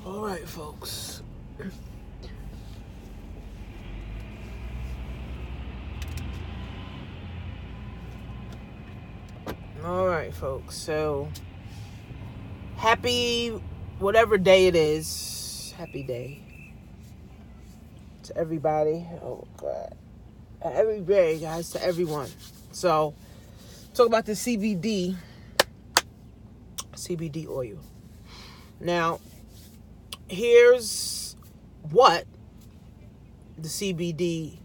All right, folks. All right, folks. So, happy whatever day it is. Happy day to everybody. Oh, God. Every day, guys, to everyone. So, talk about the CBD oil. Now, here's what the CBD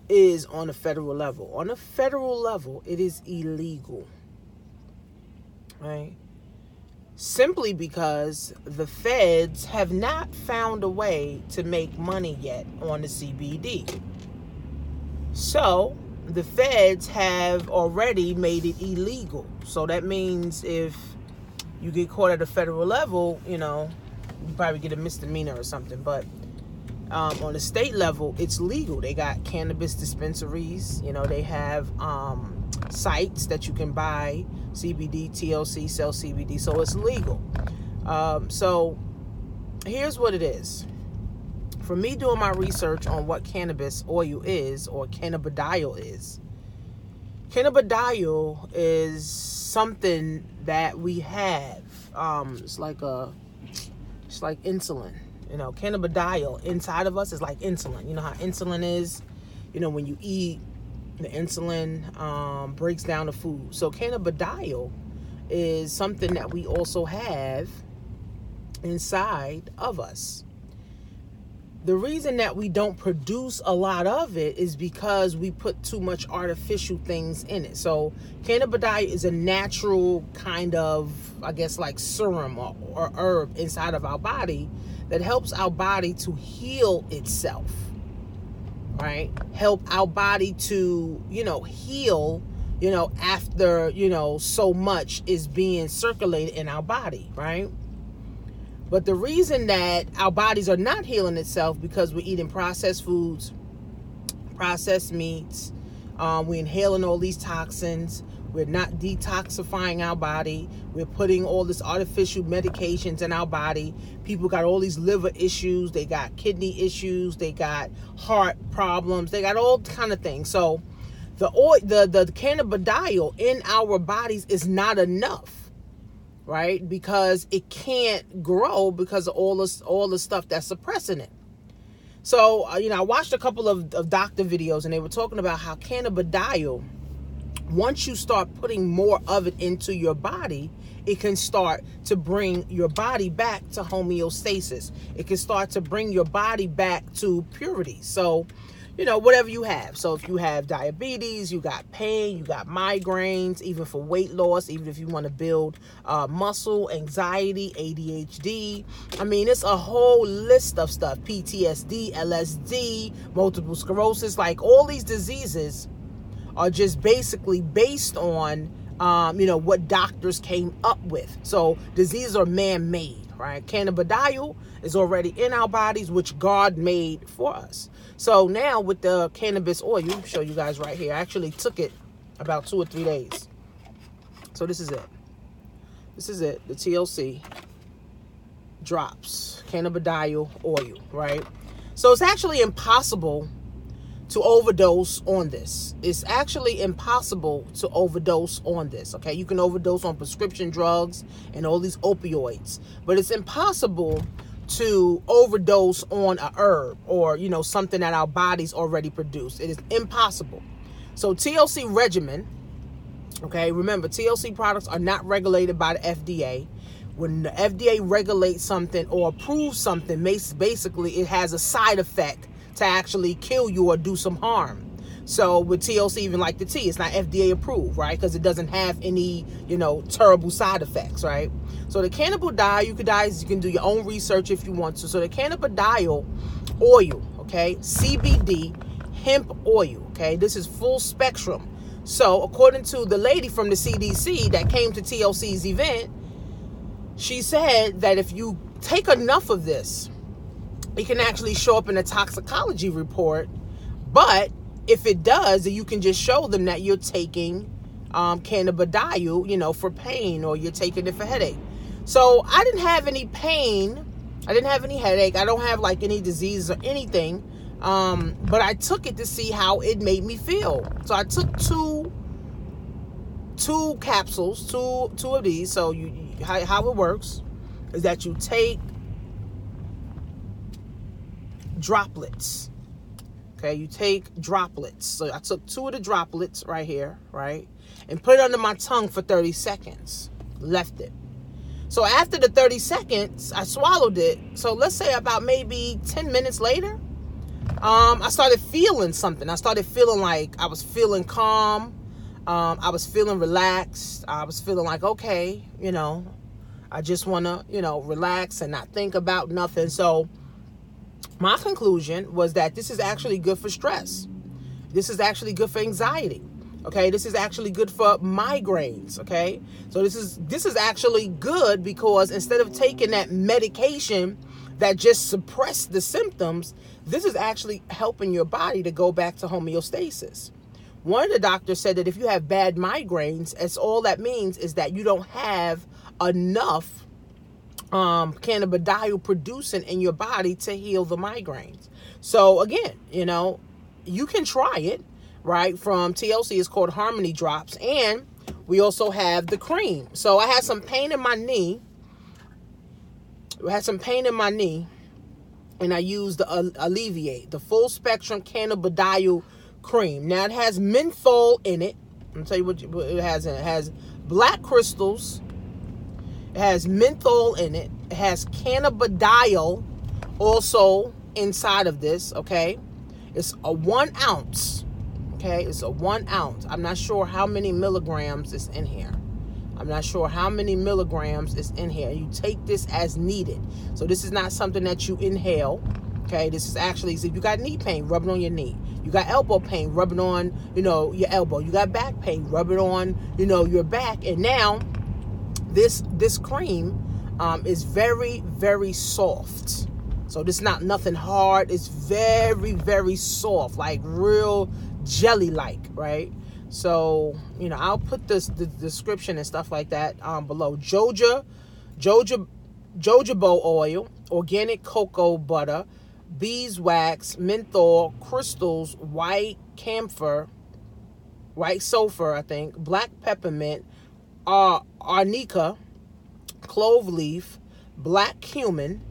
is on a federal level. On a federal level, it is illegal, right? Simply because the feds have not found a way to make money yet on the CBD. So, the feds have already made it illegal. So that means if you get caught at a federal level, you probably get a misdemeanor or something. But on the state level, it's legal. They got cannabis dispensaries. They have sites that you can buy CBD, TLC, sell CBD. So it's legal. So here's what it is. For me doing my research on what cannabis oil is, or cannabidiol is, cannabidiol is something that we have. It's like insulin. Cannabidiol inside of us is like insulin. You know how insulin is? When you eat, the insulin breaks down the food. So cannabidiol is something that we also have inside of us. The reason that we don't produce a lot of it is because we put too much artificial things in it. So cannabidiol is a natural kind of, like serum or herb inside of our body that helps our body to heal itself, right? Help our body to, heal, after, so much is being circulated in our body, right? But the reason that our bodies are not healing itself because we're eating processed foods, processed meats, we're inhaling all these toxins, we're not detoxifying our body, we're putting all this artificial medications in our body. People got all these liver issues, they got kidney issues, they got heart problems, they got all kind of things. So the cannabidiol in our bodies is not enough. Right? Because it can't grow because of all the stuff that's suppressing it. So, I watched a couple of doctor videos and they were talking about how cannabidiol, once you start putting more of it into your body, it can start to bring your body back to homeostasis. It can start to bring your body back to purity. So, whatever you have. So if you have diabetes, you got pain, you got migraines, even for weight loss, even if you want to build muscle, anxiety, ADHD. It's a whole list of stuff. PTSD, LSD, multiple sclerosis, like all these diseases are just basically based on, what doctors came up with. So diseases are man-made, right? Cannabidiol is already in our bodies, which God made for us. So now with the cannabis oil, I'll show you guys right here. I actually took it about 2 or 3 days. So this is it. This is it. The TLC drops. Cannabidiol oil, right? So it's actually impossible to overdose on this. It's actually impossible to overdose on this, okay? You can overdose on prescription drugs and all these opioids, but it's impossible to overdose on a herb or, something that our bodies already produce. It is impossible. So TLC regimen, okay, remember, TLC products are not regulated by the FDA. When the FDA regulates something or approves something, basically it has a side effect to actually kill you or do some harm. So with TLC, even like the tea, it's not FDA approved, right? Because it doesn't have any, terrible side effects, right? So the cannabidiol, you can do your own research if you want to. So the cannabidiol oil, okay, CBD, hemp oil, okay, this is full spectrum. So according to the lady from the CDC that came to TLC's event, she said that if you take enough of this, it can actually show up in a toxicology report, but if it does, then you can just show them that you're taking cannabidiol, for pain, or you're taking it for headache. So I didn't have any pain. I didn't have any headache. I don't have like any disease or anything. But I took it to see how it made me feel. So I took two capsules, two of these. So how it works is that you take droplets. Okay, you take droplets. So I took 2 of the droplets right here, right? And put it under my tongue for 30 seconds. Left it. So after the 30 seconds, I swallowed it. So let's say about maybe 10 minutes later, I started feeling something. I started feeling like I was feeling calm. I was feeling relaxed. I was feeling like, okay, I just want to, relax and not think about nothing. So my conclusion was that this is actually good for stress. This is actually good for anxiety. Okay, this is actually good for migraines. Okay, so this is actually good because instead of taking that medication that just suppress the symptoms, this is actually helping your body to go back to homeostasis. One of the doctors said that if you have bad migraines, it's all that means is that you don't have enough cannabidiol producing in your body to heal the migraines. So again, you can try it. Right, from TLC, it's called Harmony Drops, and we also have the cream. So I had some pain in my knee. And I used the Alleviate, the full spectrum cannabidiol cream. Now it has menthol in it. I'll tell you what it has in it. It has black crystals. It has menthol in it. It has cannabidiol also inside of this. Okay, it's a 1 ounce. Okay, it's a 1 ounce. I'm not sure how many milligrams is in here. You take this as needed. So this is not something that you inhale. Okay, this is actually, if you got knee pain, rub it on your knee. You got elbow pain, rub it on, your elbow. You got back pain, rub it on, your back. And now this cream is very, very soft. So this is not nothing hard. It's very, very soft, like real jelly-like, right? So, I'll put the description and stuff like that below. Jojoba oil, organic cocoa butter, beeswax, menthol, crystals, white camphor, white sulfur, I think, black peppermint, arnica, clove leaf, black cumin,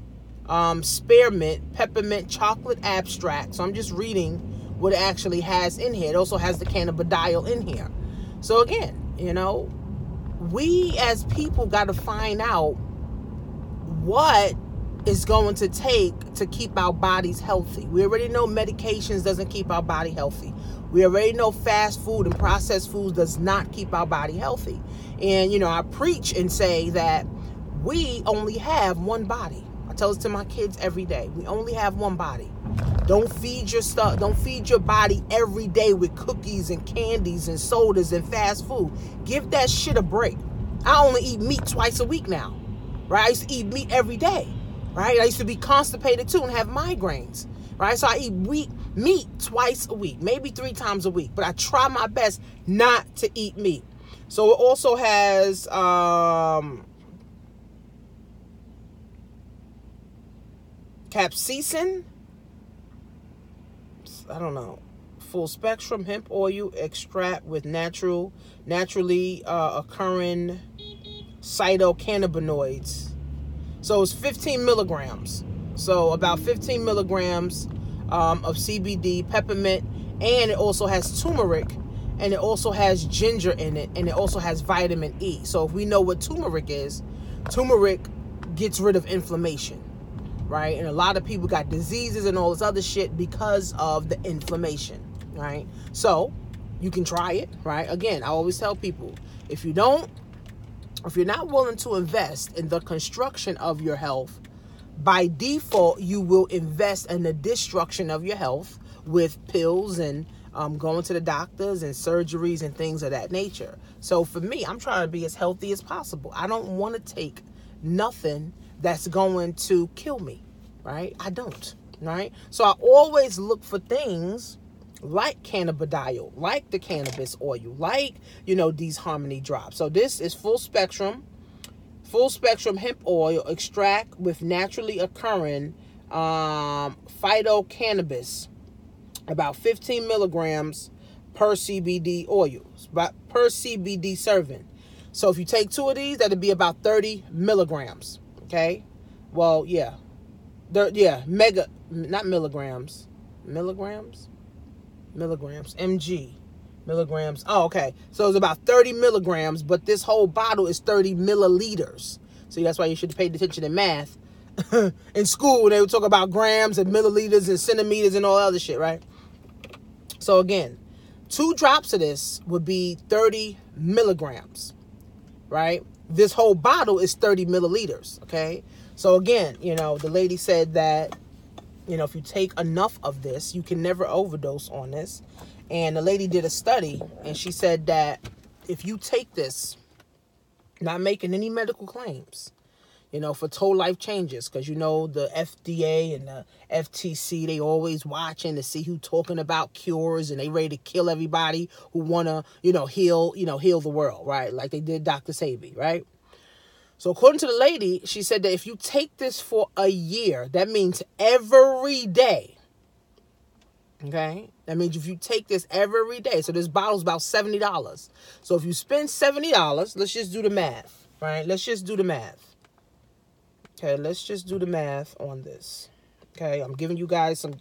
spearmint, peppermint, chocolate abstract. So I'm just reading what it actually has in here. It also has the cannabidiol in here. So again, we as people got to find out what is going to take to keep our bodies healthy. We already know medications doesn't keep our body healthy. We already know fast food and processed foods does not keep our body healthy. And, I preach and say that we only have one body. I tell this to my kids every day. We only have one body. Don't feed your body every day with cookies and candies and sodas and fast food. Give that shit a break. I only eat meat twice a week now, right? I used to eat meat every day, right? I used to be constipated too and have migraines, right? So I eat meat twice a week, maybe 3 times a week, but I try my best not to eat meat. So it also has capsaicin, I don't know, full spectrum hemp oil extract with naturally occurring phytocannabinoids. So it's 15 milligrams. So about 15 milligrams of CBD, peppermint, and it also has turmeric, and it also has ginger in it, and it also has vitamin E. So if we know what turmeric is, turmeric gets rid of inflammation, right? And a lot of people got diseases and all this other shit because of the inflammation, right? So you can try it, right? Again, I always tell people, if you're not willing to invest in the construction of your health, by default, you will invest in the destruction of your health with pills and going to the doctors and surgeries and things of that nature. So for me, I'm trying to be as healthy as possible. I don't want to take nothing that's going to kill me, right? I don't, right? So I always look for things like cannabidiol, like the cannabis oil, like, these Harmony drops. So this is full spectrum full spectrum hemp oil extract with naturally occurring phytocannabis, about 15 milligrams per CBD oils, per CBD serving. So if you take 2 of these, that'd be about 30 milligrams. Okay, well, yeah, not milligrams, mg. Milligrams. Oh, okay. So it's about 30 milligrams, but this whole bottle is 30 milliliters. So that's why you should pay attention in math. In school, they would talk about grams and milliliters and centimeters and all other shit, right? So again, 2 drops of this would be 30 milligrams, right? This whole bottle is 30 milliliters, okay? So again, the lady said that, if you take enough of this, you can never overdose on this. And the lady did a study, and she said that if you take this, not making any medical claims, for total life changes, because, the FDA and the FTC, they always watching to see who talking about cures, and they ready to kill everybody who want to, heal the world, right? Like they did Dr. Sebi, right? So according to the lady, she said that if you take this for a year, that means every day. Okay, that means if you take this every day, so this bottle's about $70. So if you spend $70, let's just do the math, right? Let's just do the math. Okay, let's just do the math on this. Okay, I'm giving you guys some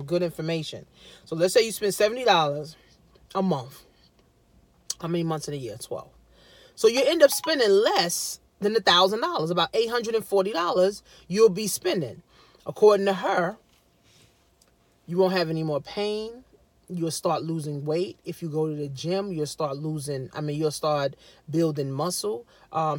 good information. So let's say you spend $70 a month. How many months in a year? 12. So you end up spending less than $1,000, about $840 you'll be spending. According to her, you won't have any more pain. You'll start losing weight. If you go to the gym, you'll start building muscle.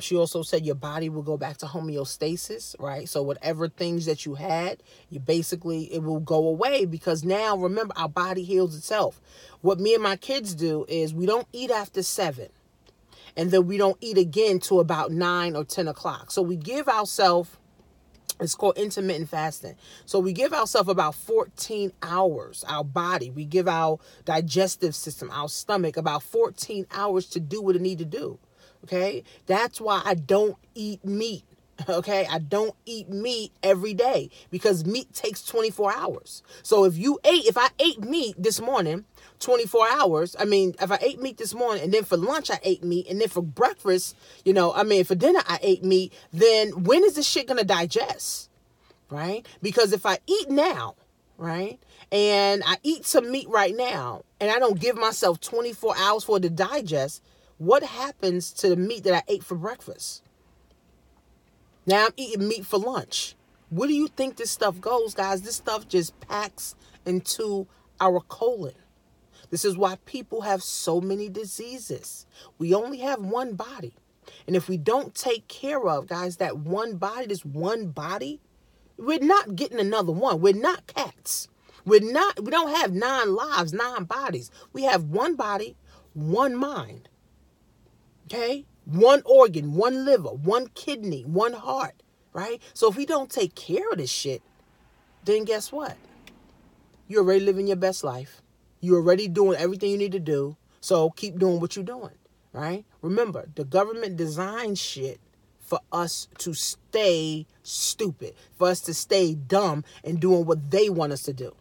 She also said your body will go back to homeostasis, right? So whatever things that you had, it will go away, because now, remember, our body heals itself. What me and my kids do is we don't eat after 7. And then we don't eat again till about 9 or 10 o'clock. So we give ourselves, it's called intermittent fasting. So we give ourselves about 14 hours, our body. We give our digestive system, our stomach, about 14 hours to do what it need to do. Okay? That's why I don't eat meat. Okay? I don't eat meat every day, because meat takes 24 hours. So if I ate meat this morning, 24 hours, if I ate meat this morning, and then for lunch I ate meat, and then for breakfast, for dinner I ate meat, then when is this shit going to digest? Right? Because if I eat now, right, and I eat some meat right now, and I don't give myself 24 hours for it to digest, what happens to the meat that I ate for breakfast? Now I'm eating meat for lunch. Where do you think this stuff goes, guys? This stuff just packs into our colon. This is why people have so many diseases. We only have one body. And if we don't take care of, guys, that one body, this one body, we're not getting another one. We're not cats. We don't have 9 lives, 9 bodies. We have one body, one mind. Okay? One organ, one liver, one kidney, one heart, right? So if we don't take care of this shit, then guess what? You're already living your best life. You're already doing everything you need to do. So keep doing what you're doing, right? Remember, the government designed shit for us to stay stupid, for us to stay dumb and doing what they want us to do.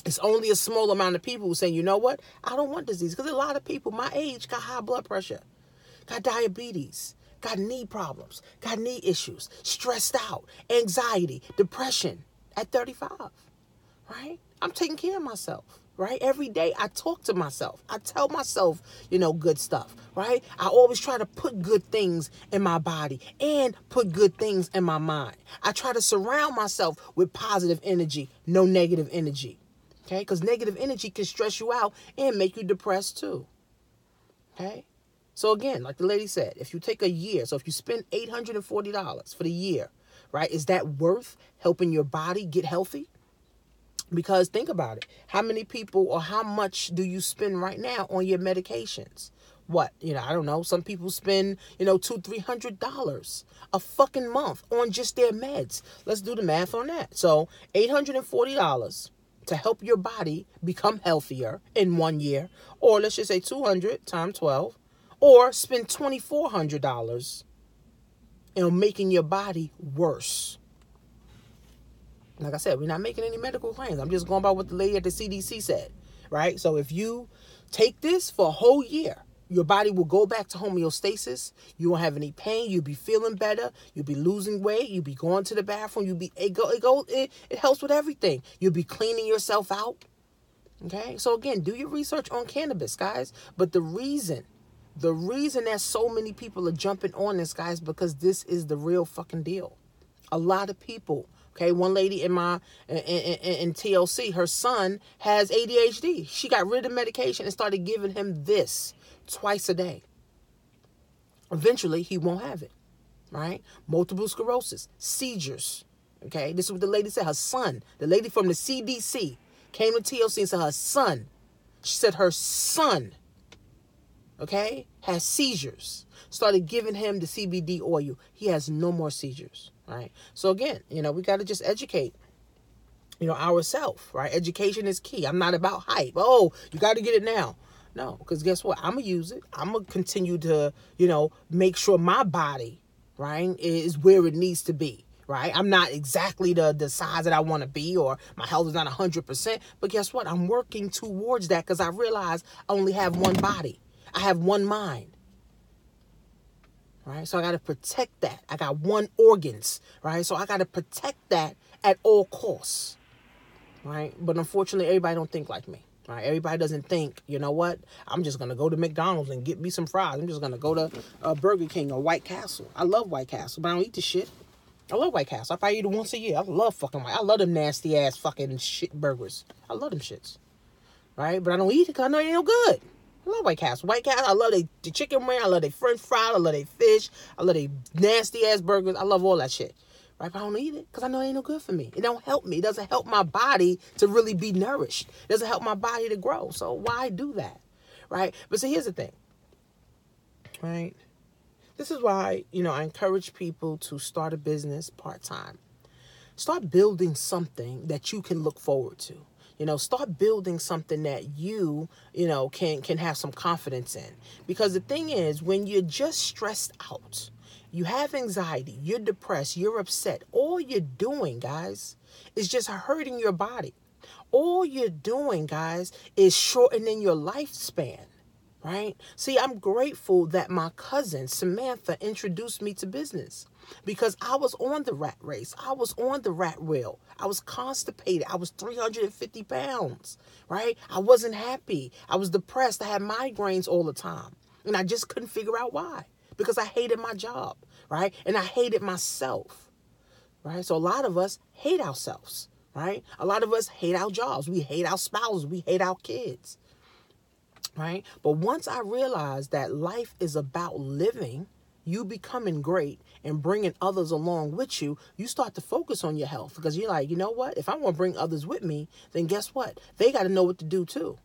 It's only a small amount of people who say, you know what? I don't want disease. Because a lot of people my age got high blood pressure, got diabetes, got knee problems, got knee issues, stressed out, anxiety, depression at 35, right? I'm taking care of myself, right? Every day I talk to myself. I tell myself, good stuff, right? I always try to put good things in my body and put good things in my mind. I try to surround myself with positive energy, no negative energy, okay? Because negative energy can stress you out and make you depressed too, okay? So again, like the lady said, if you take a year, so if you spend $840 for the year, right, is that worth helping your body get healthy? Because think about it. How many people or how much do you spend right now on your medications? What? I don't know. Some people spend, $200-$300 a fucking month on just their meds. Let's do the math on that. So $840 to help your body become healthier in 1 year, or let's just say 200 times 12. Or spend $2,400 and making your body worse. Like I said, we're not making any medical claims. I'm just going by what the lady at the CDC said, right? So if you take this for a whole year, your body will go back to homeostasis. You won't have any pain. You'll be feeling better. You'll be losing weight. You'll be going to the bathroom. It helps with everything. You'll be cleaning yourself out. Okay? So again, do your research on cannabis, guys. But the reason that so many people are jumping on this, guys, because this is the real fucking deal. A lot of people. Okay, one lady in TLC, her son has ADHD. She got rid of medication and started giving him this twice a day. Eventually, he won't have it, right? Multiple sclerosis, seizures. Okay, this is what the lady said. Her son, the lady from the CDC, came to TLC and said her son. She said her son, okay, has seizures. Started giving him the CBD oil. He has no more seizures. Right. So again, we got to just educate, ourselves. Right. Education is key. I'm not about hype. Oh, you got to get it now. No, because guess what? I'm going to use it. I'm going to continue to, make sure my body, right, is where it needs to be. Right. I'm not exactly the size that I want to be, or my health is not 100%. But guess what? I'm working towards that because I realize I only have one body. I have one mind. Right, so I got to protect that. I got one organs, right? So I got to protect that at all costs, right? But unfortunately, everybody don't think like me, right? Everybody doesn't think, you know what? I'm just going to go to McDonald's and get me some fries. I'm just going to go to Burger King or White Castle. I love White Castle, but I don't eat the shit. I love White Castle. I probably eat it once a year. I love fucking White. I love them nasty ass fucking shit burgers. I love them shits, right? But I don't eat it because I know it ain't no good. I love White Castle. White Castle, I love the chicken wing. I love their french fries. I love their fish. I love their nasty-ass burgers. I love all that shit. Right? But I don't eat it because I know it ain't no good for me. It don't help me. It doesn't help my body to really be nourished. It doesn't help my body to grow. So why do that? Right? But see, here's the thing. Right? This is why, I encourage people to start a business part-time. Start building something that you can look forward to. Start building something that you can have some confidence in. Because the thing is, when you're just stressed out, you have anxiety, you're depressed, you're upset, all you're doing, guys, is just hurting your body. All you're doing, guys, is shortening your lifespan. Right? See, I'm grateful that my cousin, Samantha, introduced me to business because I was on the rat race. I was on the rat wheel. I was constipated. I was 350 pounds, right? I wasn't happy. I was depressed. I had migraines all the time. And I just couldn't figure out why, because I hated my job, right? And I hated myself, right? So a lot of us hate ourselves, right? A lot of us hate our jobs. We hate our spouses. We hate our kids. Right? But once I realized that life is about living, you becoming great and bringing others along with you, you start to focus on your health because you're like, you know what? If I want to bring others with me, then guess what? They got to know what to do too.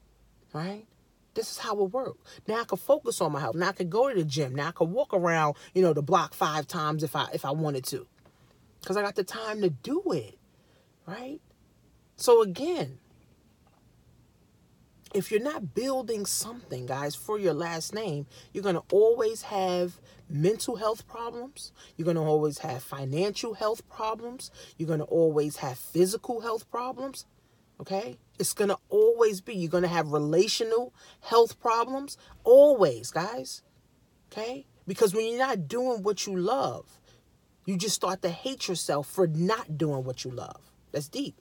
Right? This is how it works. Now I can focus on my health. Now I can go to the gym. Now I can walk around, the block 5 times if I wanted to, because I got the time to do it. Right? So again, if you're not building something, guys, for your last name, you're going to always have mental health problems. You're going to always have financial health problems. You're going to always have physical health problems. Okay? It's going to always be. You're going to have relational health problems. Always, guys. Okay? Because when you're not doing what you love, you just start to hate yourself for not doing what you love. That's deep.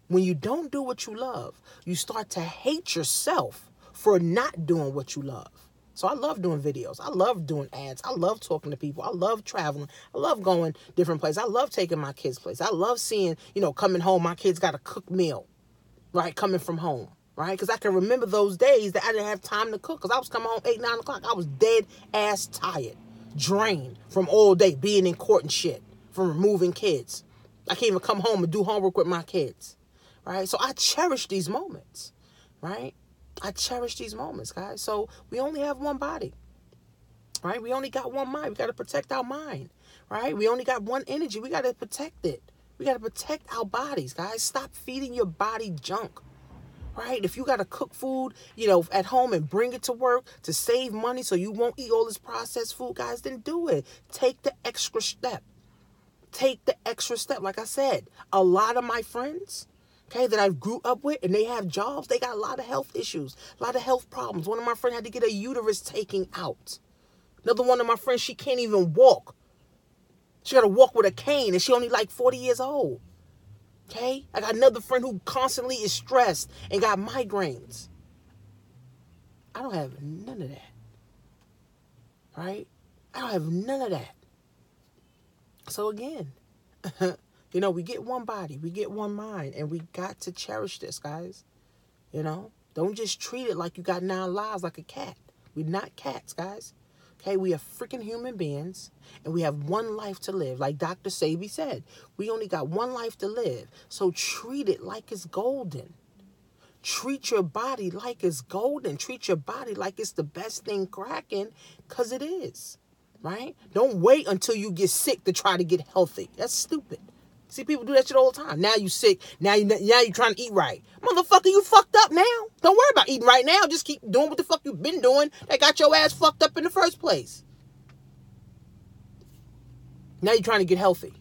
When you don't do what you love, you start to hate yourself for not doing what you love. So I love doing videos. I love doing ads. I love talking to people. I love traveling. I love going different places. I love taking my kids' places. I love seeing, coming home, my kids got a cooked meal, right, coming from home, right? Because I can remember those days that I didn't have time to cook because I was coming home 8, 9 o'clock. I was dead ass tired, drained from all day being in court and shit, from removing kids. I can't even come home and do homework with my kids. Right? So I cherish these moments, right? I cherish these moments, guys. So we only have one body, right? We only got one mind. We got to protect our mind, right? We only got one energy. We got to protect it. We got to protect our bodies, guys. Stop feeding your body junk, right? If you got to cook food, at home and bring it to work to save money so you won't eat all this processed food, guys, then do it. Take the extra step. Take the extra step. Like I said, a lot of my friends, okay, that I grew up with, and they have jobs, they got a lot of health issues, a lot of health problems. One of my friends had to get a uterus taken out. Another one of my friends, she can't even walk. She got to walk with a cane, and she only like 40 years old. Okay? I got another friend who constantly is stressed and got migraines. I don't have none of that. Right? I don't have none of that. So again, we get one body, we get one mind, and we got to cherish this, guys. Don't just treat it like you got 9 lives like a cat. We're not cats, guys. Okay, we are freaking human beings, and we have one life to live. Like Dr. Sebi said, we only got one life to live. So treat it like it's golden. Treat your body like it's golden. Treat your body like it's the best thing cracking, because it is. Right? Don't wait until you get sick to try to get healthy. That's stupid. See, people do that shit all the time. Now you sick. Now you're trying to eat right. Motherfucker, you fucked up now. Don't worry about eating right now. Just keep doing what the fuck you've been doing that got your ass fucked up in the first place. Now you're trying to get healthy.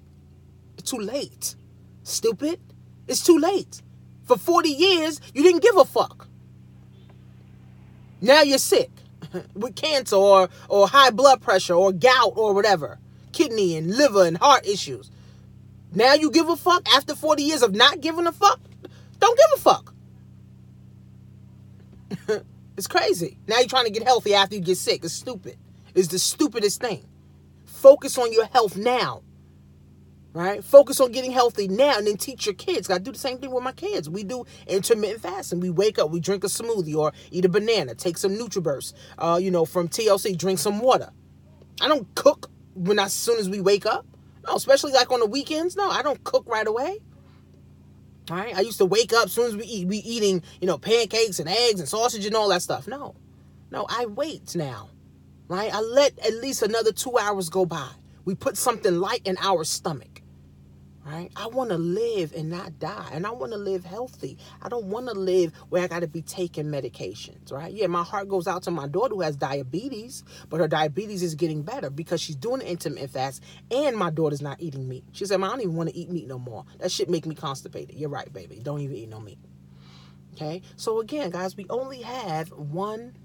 It's too late. Stupid. It's too late. For 40 years, you didn't give a fuck. Now you're sick with cancer or high blood pressure or gout or whatever. Kidney and liver and heart issues. Now you give a fuck after 40 years of not giving a fuck? Don't give a fuck. It's crazy. Now you're trying to get healthy after you get sick. It's stupid. It's the stupidest thing. Focus on your health now. Right? Focus on getting healthy now, and then teach your kids. I do the same thing with my kids. We do intermittent fasting. We wake up, we drink a smoothie or eat a banana, take some NutriBurst, from TLC, drink some water. I don't cook as soon as we wake up. No, especially like on the weekends. No, I don't cook right away. All right? I used to wake up as soon as we eating, pancakes and eggs and sausage and all that stuff. No, I wait now. Right? I let at least another 2 hours go by. We put something light in our stomach. Right? I want to live and not die. And I want to live healthy. I don't want to live where I got to be taking medications. Right? Yeah, my heart goes out to my daughter who has diabetes. But her diabetes is getting better because she's doing an intermittent fast. And my daughter's not eating meat. She said, I don't even want to eat meat no more. That shit make me constipated. You're right, baby. Don't even eat no meat. Okay? So again, guys, we only have one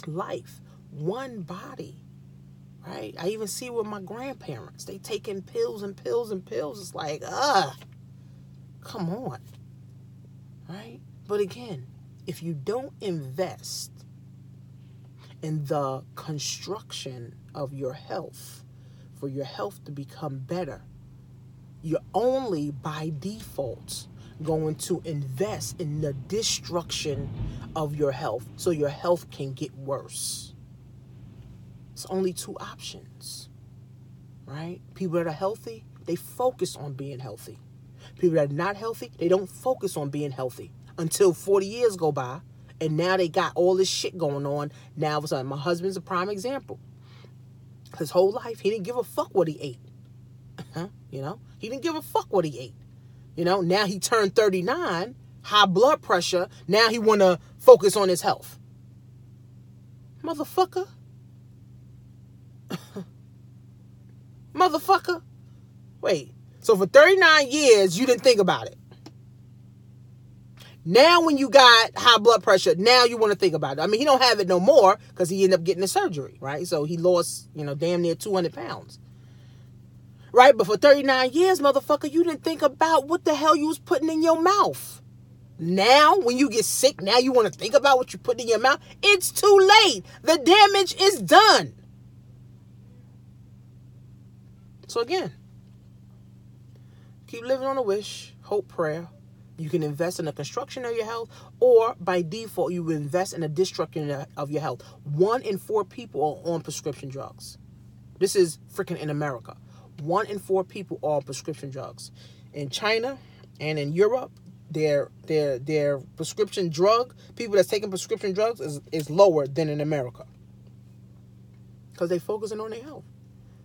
life. One body. Right? I even see with my grandparents. They taking pills and pills and pills. It's like, come on. Right? But again, if you don't invest in the construction of your health, for your health to become better, you're only by default going to invest in the destruction of your health so your health can get worse. It's only 2 options, right? People that are healthy, they focus on being healthy. People that are not healthy, they don't focus on being healthy until 40 years go by, and now they got all this shit going on. Now, all of a sudden, my husband's a prime example. His whole life, he didn't give a fuck what he ate. He didn't give a fuck what he ate. Now he turned 39, high blood pressure. Now he want to focus on his health. Motherfucker. Motherfucker. Wait. So for 39 years, you didn't think about it. Now when you got high blood pressure, now you want to think about it. I mean, he don't have it no more because he ended up getting the surgery, right? So he lost, damn near 200 pounds. Right? But for 39 years, motherfucker, you didn't think about what the hell you was putting in your mouth. Now, when you get sick, now you want to think about what you put in your mouth. It's too late. The damage is done. So again, keep living on a wish, hope, prayer. You can invest in the construction of your health, or by default, you invest in the destruction of your health. 1 in 4 people are on prescription drugs. This is freaking in America. 1 in 4 people are on prescription drugs. In China and in Europe, their prescription drug, people that's taking prescription drugs is lower than in America. Because they focusing on their health.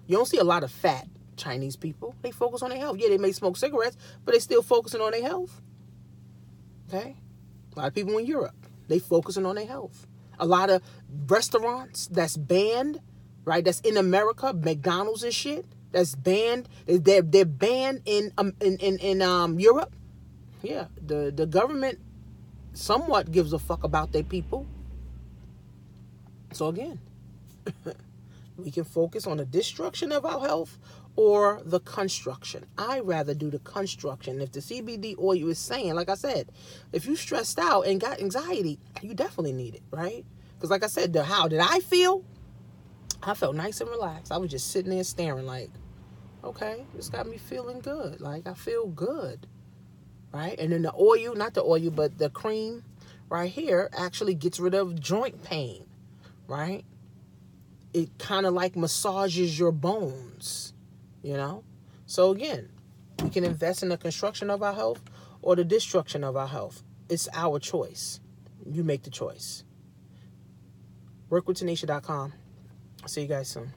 You don't see a lot of fat Chinese people. They focus on their health. Yeah, they may smoke cigarettes, but they still focusing on their health. Okay? A lot of people in Europe, they focusing on their health. A lot of restaurants that's banned, right? That's in America, McDonald's and shit. That's banned. They're banned in Europe. Yeah, the government somewhat gives a fuck about their people. So again, we can focus on the destruction of our health or the construction. I rather do the construction. If the CBD oil is saying, like I said, if you stressed out and got anxiety, you definitely need it, right? Because like I said, how did I feel? I felt nice and relaxed. I was just sitting there staring like, okay, this got me feeling good. Like, I feel good, right? And then the oil, not the oil, but the cream right here actually gets rid of joint pain, right? It kind of like massages your bones, you know? So again, we can invest in the construction of our health or the destruction of our health. It's our choice. You make the choice. Workwithtanisha.com. I'll see you guys soon.